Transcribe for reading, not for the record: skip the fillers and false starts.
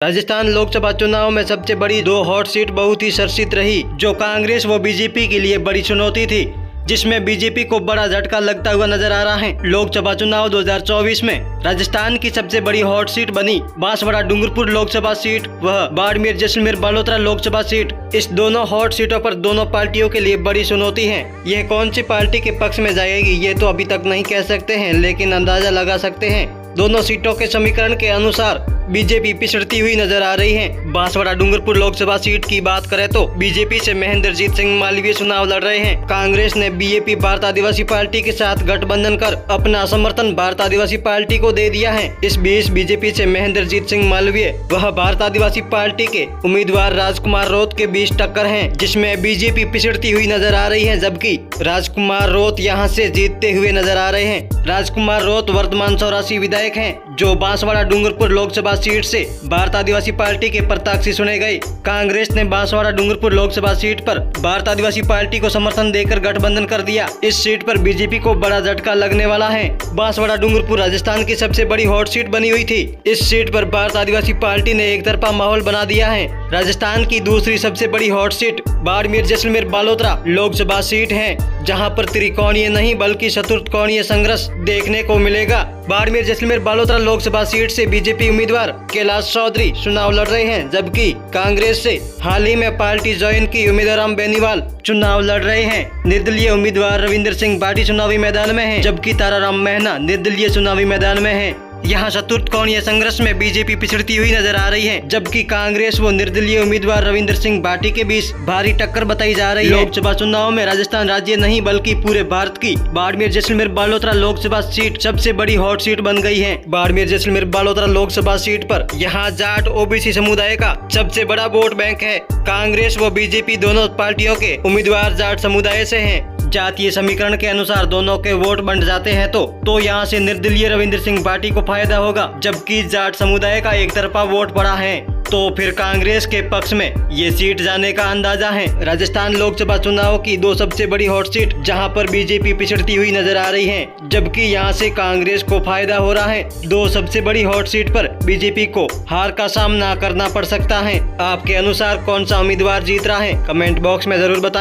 राजस्थान लोकसभा चुनाव में सबसे बड़ी दो हॉट सीट बहुत ही चर्चित रही, जो कांग्रेस व बीजेपी के लिए बड़ी चुनौती थी, जिसमें बीजेपी को बड़ा झटका लगता हुआ नजर आ रहा है। लोकसभा चुनाव 2024 में राजस्थान की सबसे बड़ी हॉट सीट बनी बांसवाड़ा डूंगरपुर लोकसभा सीट व बाड़मेर जैसलमेर बालोतरा लोकसभा सीट। इस दोनों हॉट सीटों पर दोनों पार्टियों के लिए बड़ी चुनौती है। यह कौन सी पार्टी के पक्ष में जाएगी ये तो अभी तक नहीं कह सकते हैं, लेकिन अंदाजा लगा सकते हैं। दोनों सीटों के समीकरण के अनुसार बीजेपी पिछड़ती हुई नजर आ रही है। बांसवाड़ा डूंगरपुर लोकसभा सीट की बात करें तो बीजेपी से महेंद्रजीत सिंह मालवीय चुनाव लड़ रहे हैं। कांग्रेस ने बीएपी भारत आदिवासी पार्टी के साथ गठबंधन कर अपना समर्थन भारत आदिवासी पार्टी को दे दिया है। इस बीच बीजेपी से महेंद्रजीत सिंह मालवीय वह भारत आदिवासी पार्टी के उम्मीदवार राजकुमार रोत के बीच टक्कर है, जिसमें बीजेपी पिछड़ती हुई नजर आ रही है, जबकि राजकुमार रोत यहाँ से जीतते हुए नजर आ रहे हैं। राजकुमार रोत वर्तमान चौरासी विधायक हैं, जो बांसवाड़ा डूंगरपुर लोकसभा सीट से भारत आदिवासी पार्टी के प्रत्याशी चुने गए। कांग्रेस ने बांसवाड़ा डूंगरपुर लोकसभा सीट पर भारत आदिवासी पार्टी को समर्थन देकर गठबंधन कर दिया। इस सीट पर बीजेपी को बड़ा झटका लगने वाला है। बांसवाड़ा डूंगरपुर राजस्थान की सबसे बड़ी हॉट सीट बनी हुई थी। इस सीट पर भारत आदिवासी पार्टी ने एक तरफा माहौल बना दिया है। राजस्थान की दूसरी सबसे बड़ी hot seat Barmer Jaisalmer Balotra Lok Sabha seat है, जहां पर त्रिकोणीय नहीं बल्कि चतुर्थकोणीय संघर्ष देखने को मिलेगा। बाड़मेर जैसलमेर बालोतरा लोकसभा सीट से बीजेपी उम्मीदवार कैलाश चौधरी चुनाव लड़ रहे हैं, जबकि कांग्रेस से हाल ही में पार्टी ज्वाइन की उम्मीदवार बेनीवाल चुनाव लड़ रहे हैं। निर्दलीय उम्मीदवार रविंद्र सिंह बाटी चुनावी मैदान में हैं, जबकि ताराराम महना निर्दलीय चुनावी मैदान में हैं। यहाँ चतुर्थ कोणीय संघर्ष में बीजेपी पिछड़ती हुई नजर आ रही है, जबकि कांग्रेस व निर्दलीय उम्मीदवार रविंद्र सिंह बाटी के बीच भारी टक्कर बताई जा रही है। लोकसभा चुनाव में राजस्थान राज्य नहीं बल्कि पूरे भारत की बाड़मेर जैसलमेर बालोतरा लोकसभा सीट सबसे बड़ी हॉट सीट बन गई है। बाड़मेर जैसलमेर बालोतरा लोकसभा सीट पर यहाँ जाट ओबीसी समुदाय का सबसे बड़ा वोट बैंक है। कांग्रेस व बीजेपी दोनों पार्टियों के उम्मीदवार जाट समुदाय से हैं। जातीय समीकरण के अनुसार दोनों के वोट बंट जाते हैं तो यहाँ से निर्दलीय रविंद्र सिंह बाटी को फायदा होगा, जबकि जाट समुदाय का एक तरफा वोट पड़ा है तो फिर कांग्रेस के पक्ष में ये सीट जाने का अंदाजा है। राजस्थान लोकसभा चुनाव की दो सबसे बड़ी हॉट सीट जहां पर बीजेपी पिछड़ती हुई नजर आ रही है, जबकि यहां से कांग्रेस को फायदा हो रहा है। दो सबसे बड़ी हॉट सीट पर बीजेपी को हार का सामना करना पड़ सकता है। आपके अनुसार कौन सा उम्मीदवार जीत रहा है, कमेंट बॉक्स में जरूर बताएं।